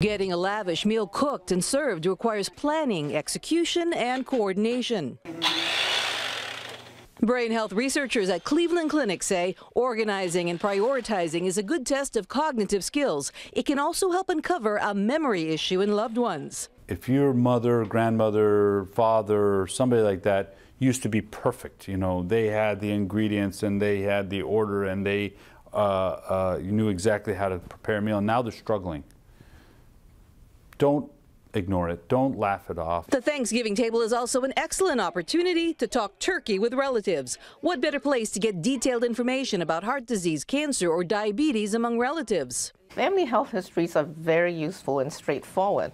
Getting a lavish meal cooked and served requires planning, execution, and coordination. Brain health researchers at Cleveland Clinic say organizing and prioritizing is a good test of cognitive skills. It can also help uncover a memory issue in loved ones. If your mother, grandmother, father, somebody like that used to be perfect, you know, they had the ingredients and they had the order and they knew exactly how to prepare a meal, and now they're struggling. Don't ignore it. Don't laugh it off. The Thanksgiving table is also an excellent opportunity to talk turkey with relatives. What better place to get detailed information about heart disease, cancer, or diabetes among relatives? Family health histories are very useful and straightforward.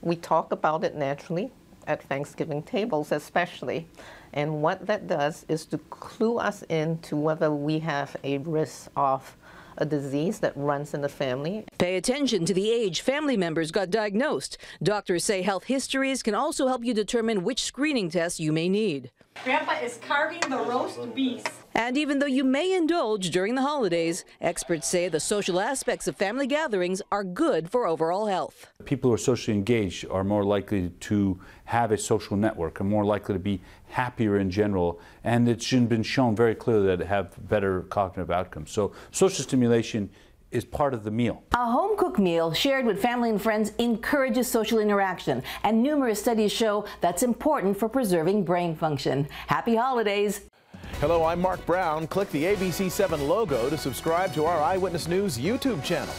We talk about it naturally at Thanksgiving tables especially. And what that does is to clue us into whether we have a risk of a disease that runs in the family. Pay attention to the age family members got diagnosed. Doctors say health histories can also help you determine which screening tests you may need. Grandpa is carving the roast beef. And even though you may indulge during the holidays, experts say the social aspects of family gatherings are good for overall health. People who are socially engaged are more likely to have a social network and more likely to be happier in general, and it's been shown very clearly that they have better cognitive outcomes. So social stimulation is part of the meal. A home-cooked meal shared with family and friends encourages social interaction, and numerous studies show that's important for preserving brain function. Happy holidays! Hello, I'm Mark Brown. Click the ABC7 logo to subscribe to our Eyewitness News YouTube channel.